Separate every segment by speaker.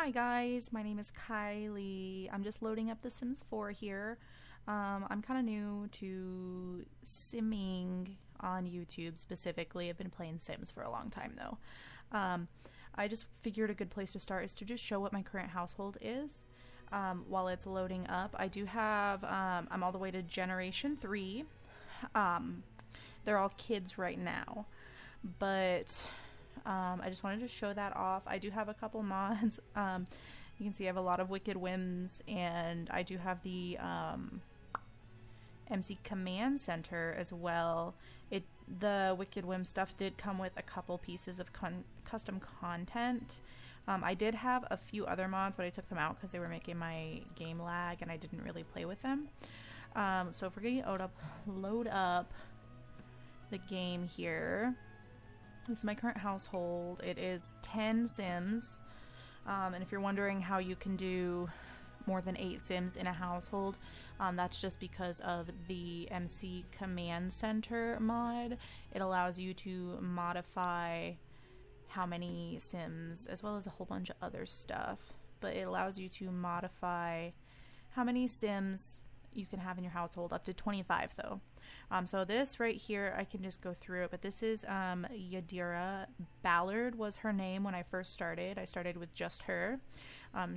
Speaker 1: Hi guys, my name is Kylie. I'm just loading up The Sims 4 here. I'm kind of new to simming on YouTube specifically. I've been playing Sims for a long time though. I just figured a good place to start is to just show what my current household is. While it's loading up, I do have, I'm all the way to Generation 3. They're all kids right now, but I just wanted to show that off. I do have a couple mods. You can see I have a lot of Wicked Whims, and I do have the MC Command Center as well. The Wicked Whim stuff did come with a couple pieces of custom content. I did have a few other mods, but I took them out because they were making my game lag and I didn't really play with them. So if we're going to load up the game here. This is my current household. It is 10 Sims. And if you're wondering how you can do more than 8 Sims in a household, that's just because of the MC Command Center mod. It allows you to modify how many Sims, as well as a whole bunch of other stuff. But it allows you to modify how many Sims you can have in your household, up to 25 though. So this right here, I can just go through it, but this is Yadira. Ballard was her name when I first started. I started with just her.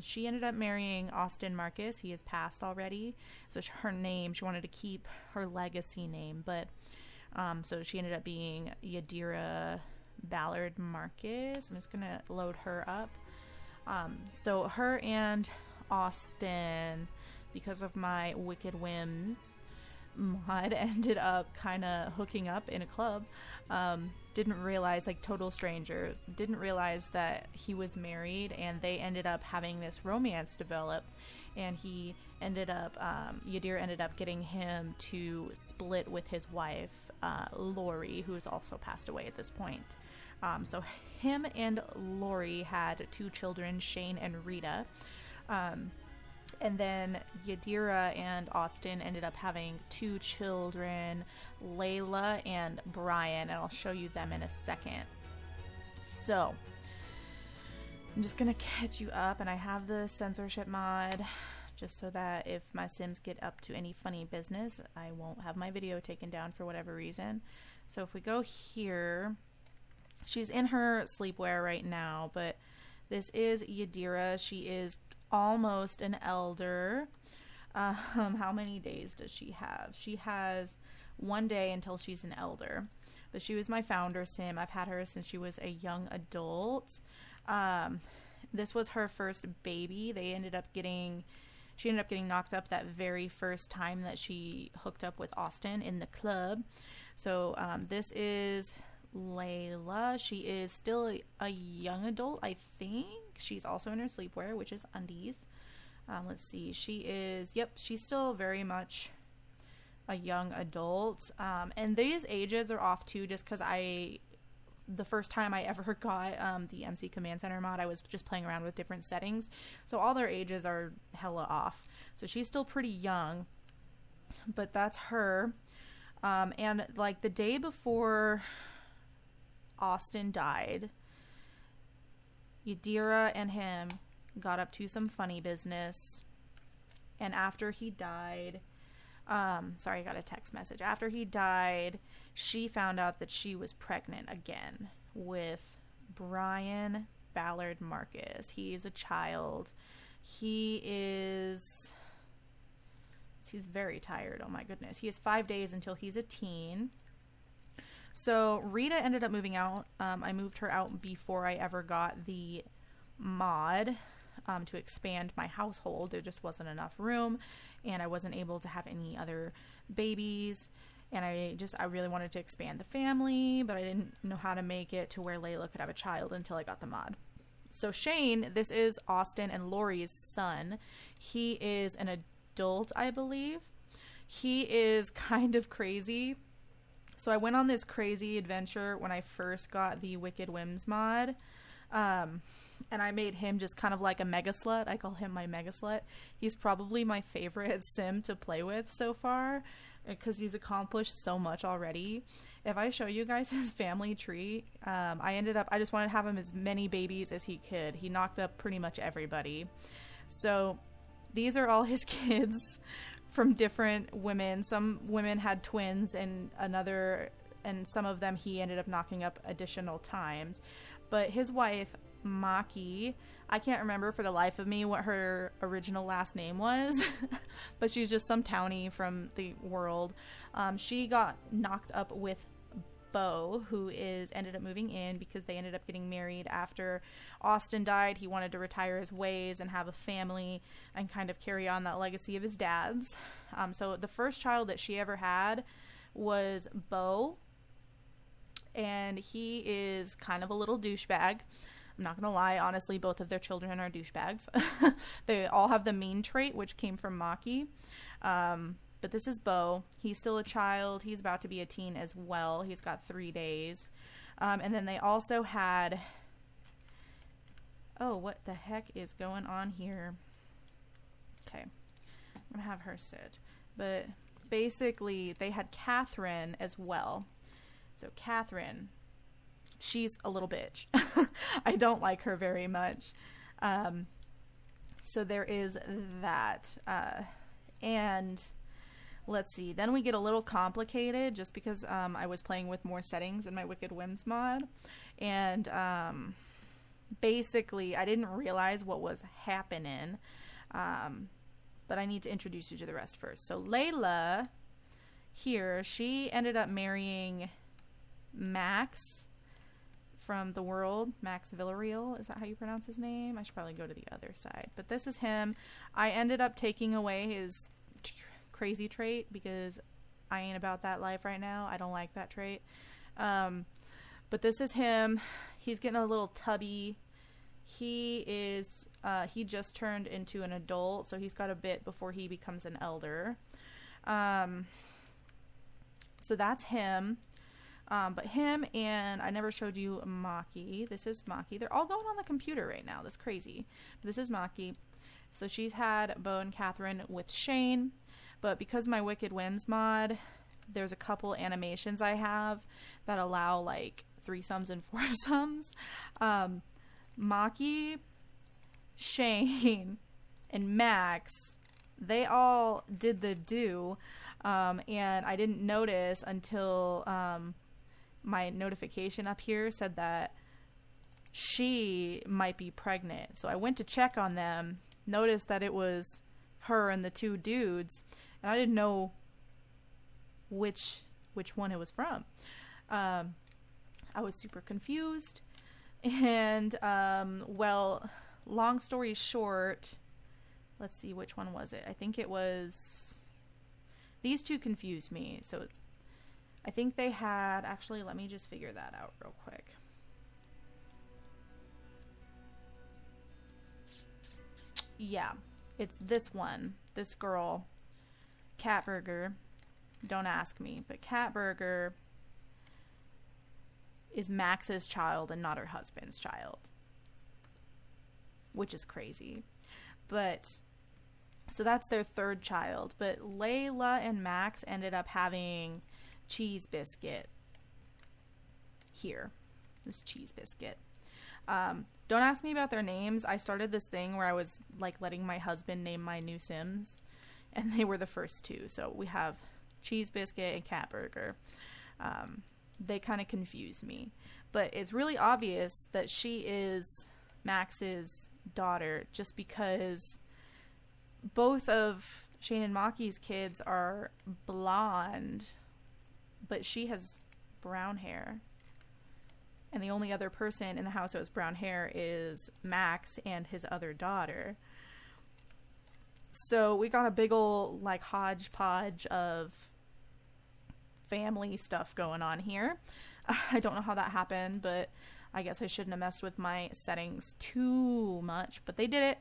Speaker 1: She ended up marrying Austin Marcus. He is passed already. So her name, she wanted to keep her legacy name, but so she ended up being Yadira Ballard Marcus. I'm just gonna load her up. So her and Austin, because of my Wicked Whims mod, ended up kind of hooking up in a club. Didn't realize, like total strangers, didn't realize that he was married, and they ended up having this romance develop, and he ended up, Yadira ended up getting him to split with his wife, Lori, who has also passed away at this point. So him and Lori had 2 children, Shane and Rita. And then Yadira and Austin ended up having 2 children, Layla and Brian, and I'll show you them in a second. So, I'm just going to catch you up, and I have the censorship mod, just so that if my Sims get up to any funny business, I won't have my video taken down for whatever reason. So if we go here, she's in her sleepwear right now, but this is Yadira. She is almost an elder. How many days does she have? She has 1 day until she's an elder, but she was my founder Sim. I've had her since she was a young adult. This was her first baby. She ended up getting knocked up that very first time that she hooked up with Austin in the club. So this is Layla. She is still a young adult, I think. She's also in her sleepwear, which is undies. Let's see. She is, yep, she's still very much a young adult. And these ages are off too, just because the first time I ever got the MC Command Center mod, I was just playing around with different settings. So all their ages are hella off. So she's still pretty young, but that's her. And like the day before Austin died, Yadira and him got up to some funny business, and after he died, sorry, I got a text message. After he died, she found out that she was pregnant again with Brian Ballard Marcus. He's a child. He's very tired. Oh my goodness. He has 5 days until he's a teen. So Rita ended up moving out. I moved her out before I ever got the mod to expand my household. There just wasn't enough room, and I wasn't able to have any other babies. And I really wanted to expand the family, but I didn't know how to make it to where Layla could have a child until I got the mod. So Shane, this is Austin and Lori's son. He is an adult, I believe. He is kind of crazy. So I went on this crazy adventure when I first got the Wicked Whims mod, and I made him just kind of like a mega slut. I call him my mega slut. He's probably my favorite Sim to play with so far. because he's accomplished so much already. If I show you guys his family tree, I just wanted to have him as many babies as he could. He knocked up pretty much everybody. So these are all his kids from different women. Some women had twins and some of them he ended up knocking up additional times. But his wife, Maki, I can't remember for the life of me what her original last name was, but she's just some townie from the world. She got knocked up with Bo, who ended up moving in because they ended up getting married after Austin died. He wanted to retire his ways and have a family and kind of carry on that legacy of his dad's. So the first child that she ever had was Bo, and he is kind of a little douchebag. I'm not gonna lie, honestly, both of their children are douchebags. They all have the mean trait, which came from Maki. But this is Bo. He's still a child. He's about to be a teen as well. He's got 3 days. And then they also had... Oh, what the heck is going on here? Okay. I'm gonna have her sit. But basically, they had Catherine as well. So Catherine... She's a little bitch. I don't like her very much. So there is that. And let's see. Then we get a little complicated just because I was playing with more settings in my Wicked Whims mod. And basically, I didn't realize what was happening. But I need to introduce you to the rest first. So Layla here, she ended up marrying Max from the world, Max Villarreal. Is that how you pronounce his name? I should probably go to the other side. But this is him. I ended up taking away his crazy trait because I ain't about that life right now. I don't like that trait. But this is him. He's getting a little tubby. He just turned into an adult, so he's got a bit before he becomes an elder. So that's him. But him and I never showed you Maki. This is Maki. They're all going on the computer right now. That's crazy. But this is Maki. So she's had Bo and Catherine with Shane. But because my Wicked Whims mod, there's a couple animations I have that allow like threesomes and foursomes. Maki, Shane, and Max, they all did the do. And I didn't notice until... my notification up here said that she might be pregnant. So I went to check on them, noticed that it was her and the two dudes, and I didn't know which one it was from. I was super confused. And, well, long story short, let's see, which one was it? I think it was... These two confused me, so... I think they had... Actually, let me just figure that out real quick. Yeah, it's this one. This girl, Catburger. Don't ask me, but Catburger is Max's child and not her husband's child. Which is crazy. But... So that's their third child. But Layla and Max ended up having... Cheese Biscuit here. This Cheese Biscuit. Don't ask me about their names. I started this thing where I was like letting my husband name my new Sims, and they were the first two. So we have Cheese Biscuit and Catburger. They kind of confuse me, but it's really obvious that she is Max's daughter just because both of Shane and Maki's kids are blonde. But she has brown hair. And the only other person in the house that has brown hair is Max and his other daughter. So we got a big ol' like hodgepodge of family stuff going on here. I don't know how that happened, but I guess I shouldn't have messed with my settings too much. But they did it.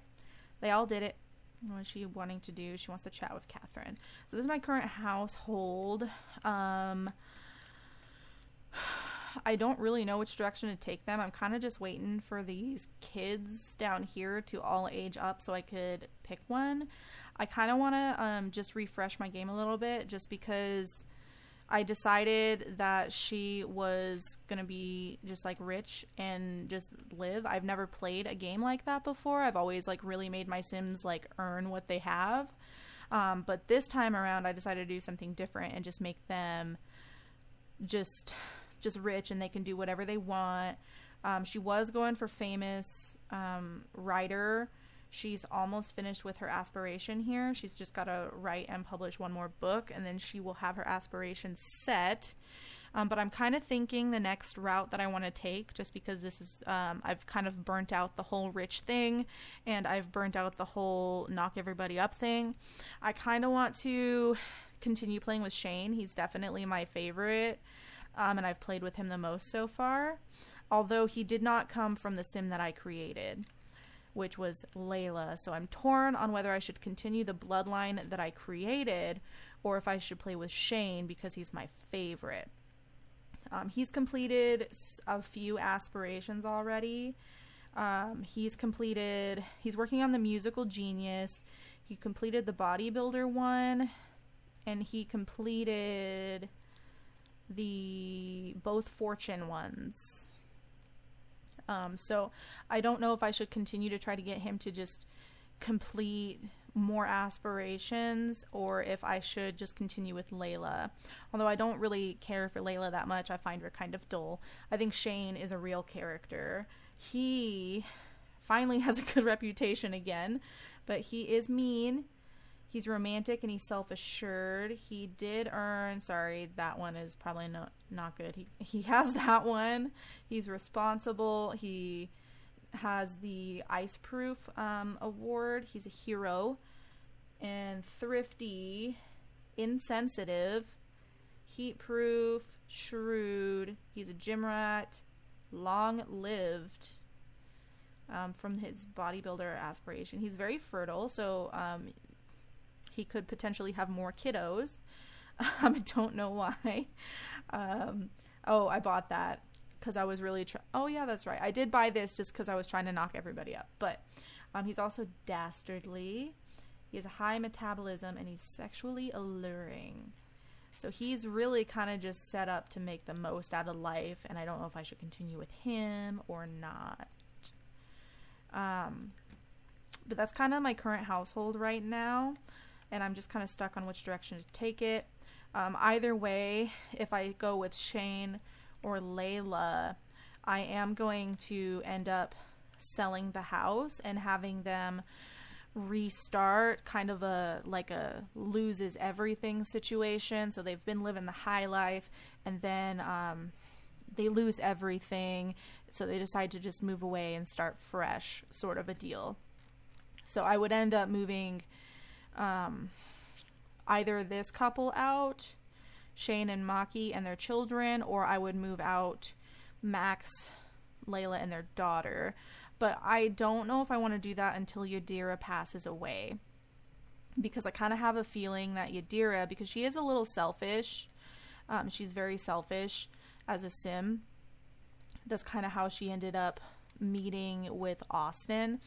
Speaker 1: They all did it. What is she wanting to do? She wants to chat with Catherine. So this is my current household. I don't really know which direction to take them. I'm kind of just waiting for these kids down here to all age up so I could pick one. I kind of want to just refresh my game a little bit, just because I decided that she was going to be just like rich and just live. I've never played a game like that before. I've always like really made my Sims like earn what they have. But this time around I decided to do something different and just make them just rich and they can do whatever they want. She was going for famous writer. She's almost finished with her aspiration here. She's just got to write and publish one more book, and then she will have her aspirations set. But I'm kind of thinking the next route that I want to take, just because this is, I've kind of burnt out the whole rich thing, and I've burnt out the whole knock everybody up thing. I kind of want to continue playing with Shane. He's definitely my favorite, and I've played with him the most so far. Although he did not come from the sim that I created, which was Layla. So I'm torn on whether I should continue the bloodline that I created or if I should play with Shane because he's my favorite. He's completed a few aspirations already. He's working on the musical genius. He completed the bodybuilder one, and he completed both fortune ones. So I don't know if I should continue to try to get him to just complete more aspirations or if I should just continue with Layla. Although I don't really care for Layla that much. I find her kind of dull. I think Shane is a real character. He finally has a good reputation again, but he is mean. He's romantic and he's self-assured. He did earn, that one is probably not good. He has that one. He's responsible. He has the Ice Proof award. He's a hero. And thrifty, insensitive, heat proof, shrewd. He's a gym rat, long-lived. From his bodybuilder aspiration. He's very fertile, so he could potentially have more kiddos. I don't know why. I bought that because I was really oh yeah, that's right. I did buy this just because I was trying to knock everybody up. But he's also dastardly. He has a high metabolism and he's sexually alluring. So he's really kind of just set up to make the most out of life, and I don't know if I should continue with him or not. But that's kind of my current household right now. And I'm just kind of stuck on which direction to take it. Either way, if I go with Shane or Layla, I am going to end up selling the house and having them restart, kind of a loses everything situation. So they've been living the high life, and then they lose everything, so they decide to just move away and start fresh, sort of a deal. So I would end up moving either this couple out, Shane and Maki and their children, or I would move out Max, Layla, and their daughter. But I don't know if I want to do that until Yadira passes away, because I kind of have a feeling that Yadira, because she is a little selfish, she's very selfish as a sim. That's kind of how she ended up meeting with Austin.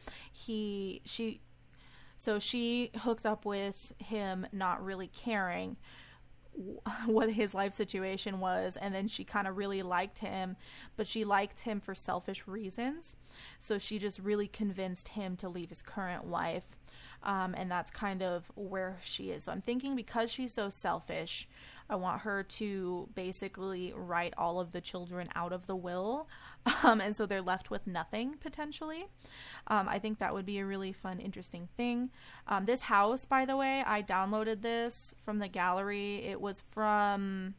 Speaker 1: So she hooked up with him not really caring what his life situation was, and then she kind of really liked him, but she liked him for selfish reasons. So she just really convinced him to leave his current wife, and that's kind of where she is. So I'm thinking, because she's so selfish, I want her to basically write all of the children out of the will, and so they're left with nothing, potentially. I think that would be a really fun, interesting thing. This house, by the way, I downloaded this from the gallery. It was from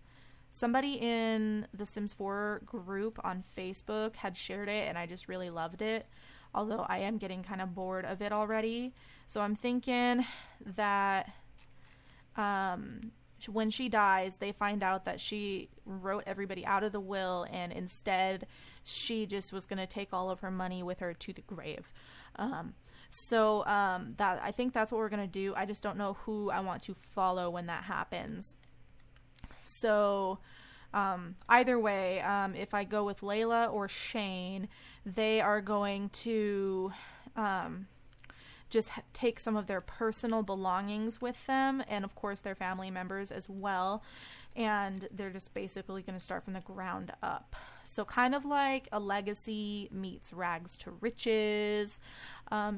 Speaker 1: somebody in the Sims 4 group on Facebook had shared it, and I just really loved it, although I am getting kind of bored of it already. So I'm thinking that when she dies, they find out that she wrote everybody out of the will, and instead she just was going to take all of her money with her to the grave. That I think that's what we're going to do. I just don't know who I want to follow when that happens. So Either way, if I go with Layla or Shane, they are going to just take some of their personal belongings with them, and of course their family members as well, and they're just basically going to start from the ground up. So kind of like a legacy meets rags to riches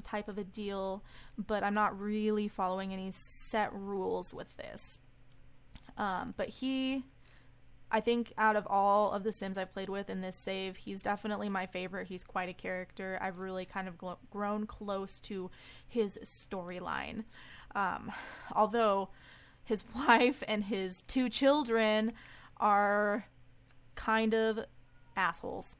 Speaker 1: type of a deal, but I'm not really following any set rules with this. But I think out of all of the Sims I've played with in this save, he's definitely my favorite. He's quite a character. I've really kind of grown close to his storyline. Although his wife and his 2 children are kind of assholes.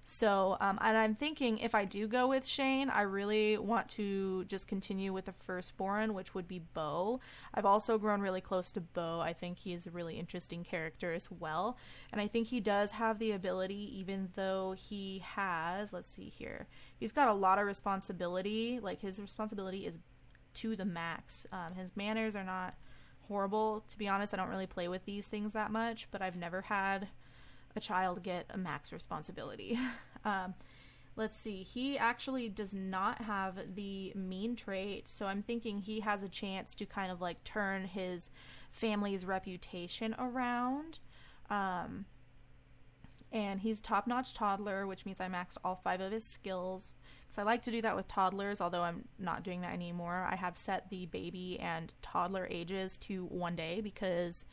Speaker 1: So, and I'm thinking if I do go with Shane, I really want to just continue with the firstborn, which would be Bo. I've also grown really close to Bo. I think he's a really interesting character as well. And I think he does have the ability, even though he has, let's see here, he's got a lot of responsibility. Like, his responsibility is to the max. His manners are not horrible. To be honest, I don't really play with these things that much, but I've never had a child get a max responsibility. Let's see, he actually does not have the mean trait, so I'm thinking he has a chance to kind of like turn his family's reputation around. And he's top-notch toddler, which means I maxed all 5 of his skills, because I like to do that with toddlers, although I'm not doing that anymore. I have set the baby and toddler ages to 1 day because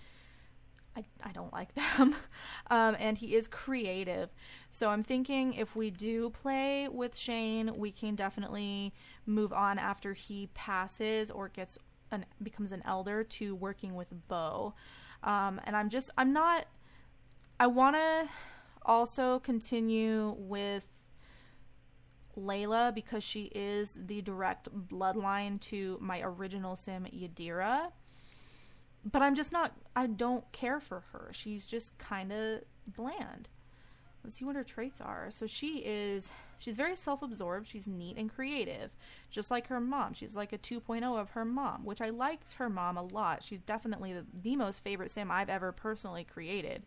Speaker 1: I don't like them. And he is creative. So I'm thinking if we do play with Shane, we can definitely move on after he passes or becomes an elder to working with Bo. And I want to also continue with Layla because she is the direct bloodline to my original Sim, Yadira. But I don't care for her. She's just kind of bland. Let's see what her traits are. So she's very self-absorbed. She's neat and creative, just like her mom. She's like a 2.0 of her mom, which I liked her mom a lot. She's definitely the most favorite Sim I've ever personally created.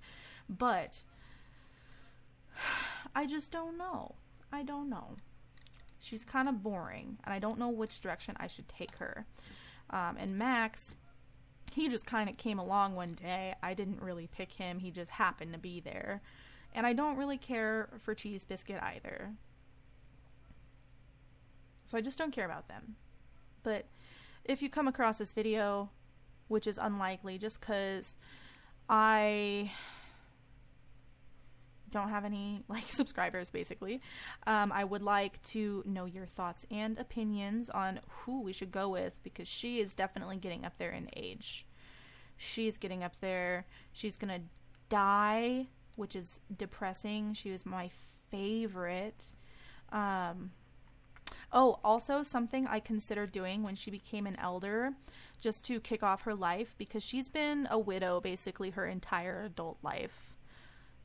Speaker 1: But I just don't know. I don't know. She's kind of boring, and I don't know which direction I should take her. And Max, he just kind of came along one day. I didn't really pick him. He just happened to be there. And I don't really care for Cheese Biscuit either. So I just don't care about them. But if you come across this video, which is unlikely just because I don't have any subscribers basically, I would like to know your thoughts and opinions on who we should go with, because she is definitely getting up there in age. She's getting up there. She's gonna die, which is depressing. She was my favorite. Also something I considered doing when she became an elder, just to kick off her life, because she's been a widow basically her entire adult life.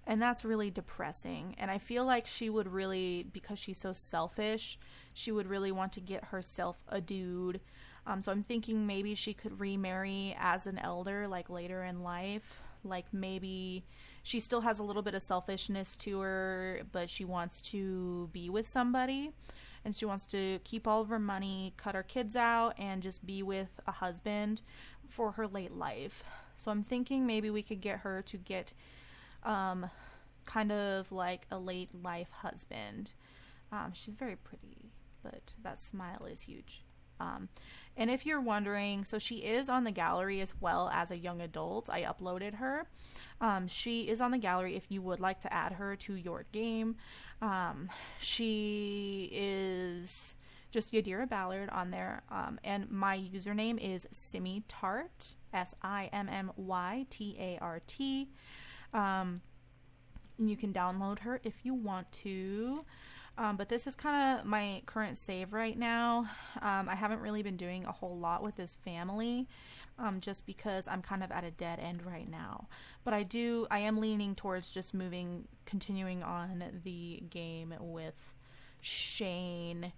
Speaker 1: And that's really depressing. And I feel like she would really, because she's so selfish, she would really want to get herself a dude. So I'm thinking maybe she could remarry as an elder, later in life. Maybe she still has a little bit of selfishness to her, but she wants to be with somebody. And she wants to keep all of her money, cut her kids out, and just be with a husband for her late life. So I'm thinking maybe we could get her to get kind of like a late life husband. She's very pretty, but that smile is huge. And if you're wondering, so she is on the gallery as well as a young adult. I uploaded her. She is on the gallery if you would like to add her to your game. She is just Yadira Ballard on there. And my username is SimmyTart, SimmyTart. You can download her if you want to. But this is kind of my current save right now. I haven't really been doing a whole lot with this family, just because I'm kind of at a dead end right now. But I am leaning towards just continuing on the game with Shane.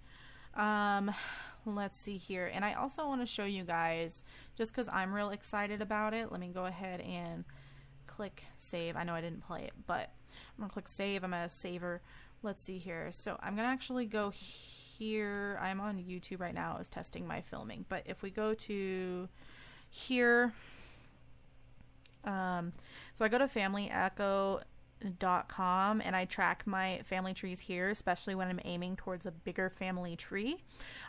Speaker 1: Let's see here. And I also want to show you guys, just because I'm real excited about it, let me go ahead and click click save. I know I didn't play it, but I'm gonna click save. I'm gonna save her. Let's see here. So I'm gonna actually go here. I'm on YouTube right now. I was testing my filming, but if we go to here, so I go to familyecho.com and I track my family trees here, especially when I'm aiming towards a bigger family tree.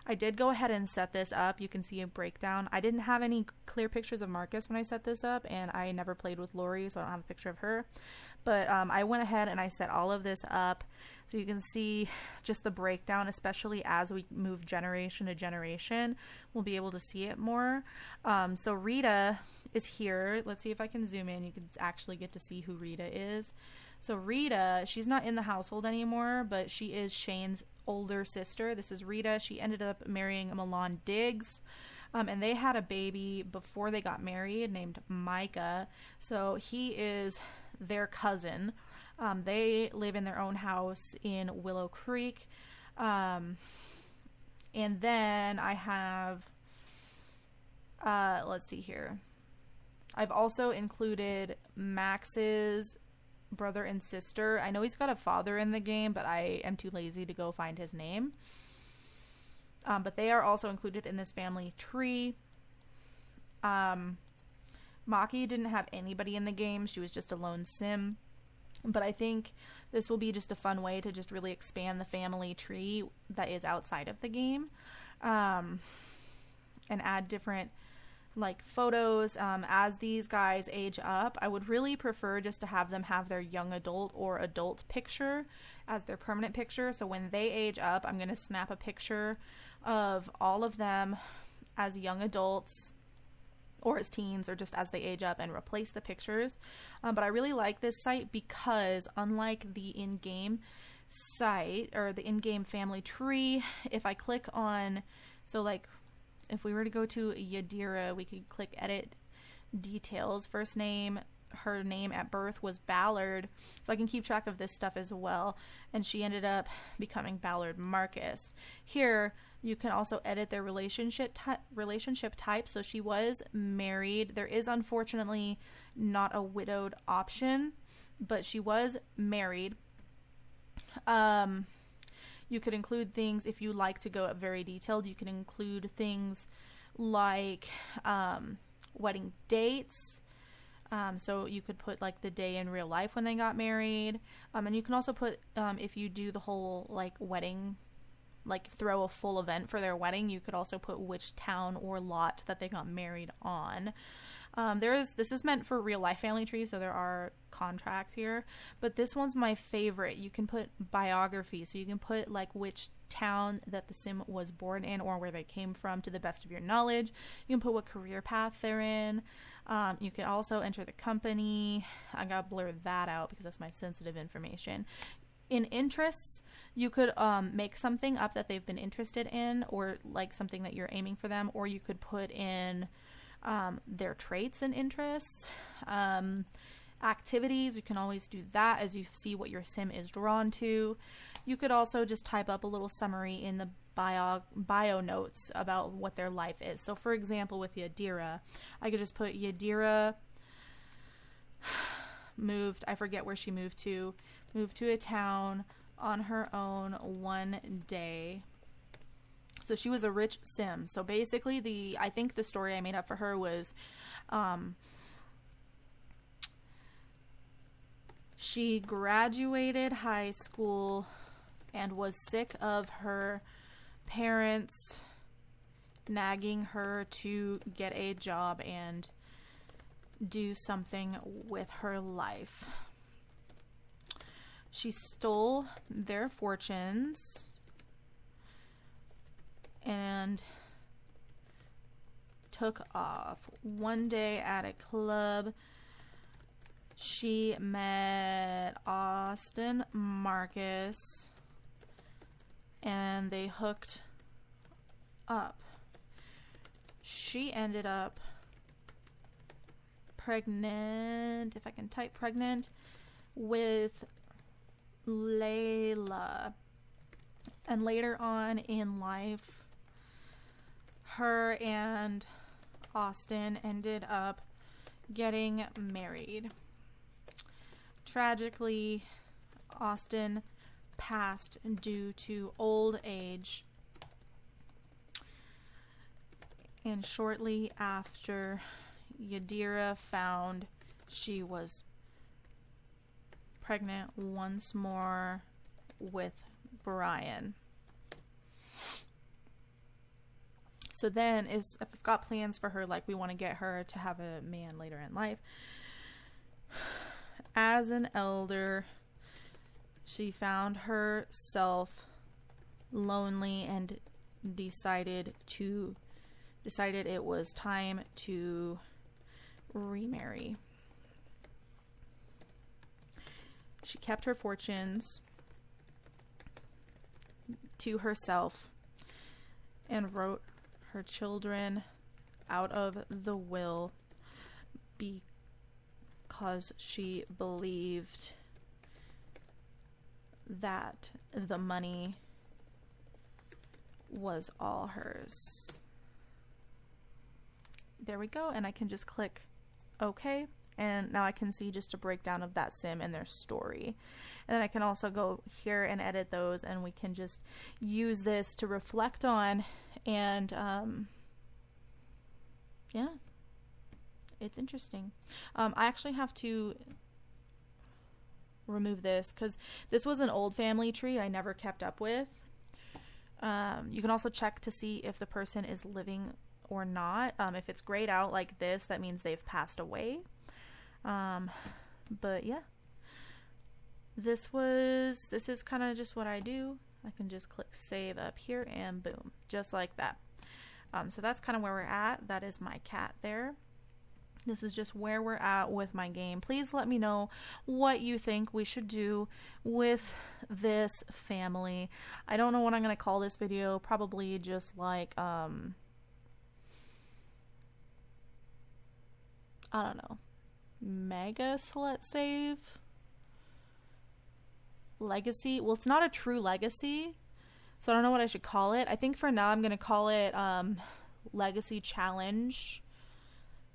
Speaker 1: I did go ahead and set this up. You can see a breakdown. I didn't have any clear pictures of Marcus when I set this up, and I never played with Lori, so I don't have a picture of her. But I went ahead and I set all of this up so you can see just the breakdown, especially as we move generation to generation. We'll be able to see it more. So Rita is here. Let's see if I can zoom in. You can actually get to see who Rita is. So Rita, she's not in the household anymore, but she is Shane's older sister. This is Rita. She ended up marrying Milan Diggs. And they had a baby before they got married named Micah. So he is their cousin. They live in their own house in Willow Creek. And then I have, let's see here. I've also included Max's brother and sister. I know he's got a father in the game, but I am too lazy to go find his name. But they are also included in this family tree. Maki didn't have anybody in the game. She was just a lone sim. But I think this will be just a fun way to just really expand the family tree that is outside of the game. And add different like photos as these guys age up. I would really prefer just to have them have their young adult or adult picture as their permanent picture. So when they age up, I'm going to snap a picture of all of them as young adults or as teens or just as they age up and replace the pictures. But I really like this site because unlike the in-game site or the in-game family tree, if I click on, so like if we were to go to Yadira, we could click edit details. First name, her name at birth was Ballard, so I can keep track of this stuff as well. And she ended up becoming Ballard Marcus. Here, you can also edit their relationship type. So she was married. There is unfortunately not a widowed option, but she was married. You could include things if you like to go up very detailed. You can include things like wedding dates. So you could put like the day in real life when they got married. And you can also put, if you do the whole like wedding, like throw a full event for their wedding, you could also put which town or lot that they got married on. This is meant for real life family trees, so there are contracts here, but this one's my favorite. You can put biography, so you can put like which town that the sim was born in or where they came from to the best of your knowledge. You can put what career path they're in. You can also enter the company. I gotta blur that out because that's my sensitive information. In interests, you could make something up that they've been interested in or like something that you're aiming for them, or you could put in their traits and interests. Activities, you can always do that as you see what your sim is drawn to. You could also just type up a little summary in the bio notes about what their life is. So for example, with Yadira, I could just put Yadira moved, I forget where she moved to a town on her own one day. So she was a rich sim. So basically I think the story I made up for her was she graduated high school and was sick of her parents nagging her to get a job and do something with her life. She stole their fortunes and took off. One day at a club, she met Austin Marcus and they hooked up. She ended up pregnant, if I can type pregnant, with Layla. And later on in life, her and Austin ended up getting married. Tragically, Austin passed due to old age. And shortly after, Yadira found she was pregnant once more with Brian. So then I've got plans for her, like we want to get her to have a man later in life. As an elder, she found herself lonely and decided it was time to remarry. She kept her fortunes to herself and wrote her children out of the will because she believed that the money was all hers. There we go, and I can just click OK, and now I can see just a breakdown of that sim and their story. And then I can also go here and edit those, and we can just use this to reflect on. And yeah, it's interesting. I actually have to remove this because this was an old family tree I never kept up with. You can also check to see if the person is living or not. If it's grayed out like this, that means they've passed away. But yeah, this is kind of just what I do. I can just click save up here and boom, just like that. So that's kind of where we're at. That is my cat there. This is just where we're at with my game. Please let me know what you think we should do with this family. I don't know what I'm going to call this video. Probably just like, I don't know. Mega select save? Legacy? Well, it's not a true legacy, so I don't know what I should call it. I think for now I'm going to call it Legacy Challenge.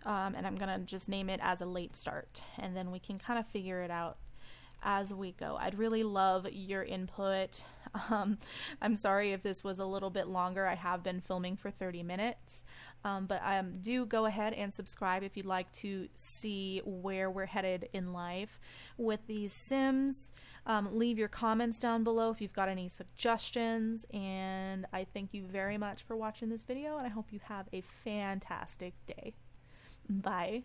Speaker 1: And I'm going to just name it as a late start. And then we can kind of figure it out as we go. I'd really love your input. I'm sorry if this was a little bit longer. I have been filming for 30 minutes. But do go ahead and subscribe if you'd like to see where we're headed in life with these Sims. Leave your comments down below if you've got any suggestions. And I thank you very much for watching this video. And I hope you have a fantastic day. Bye.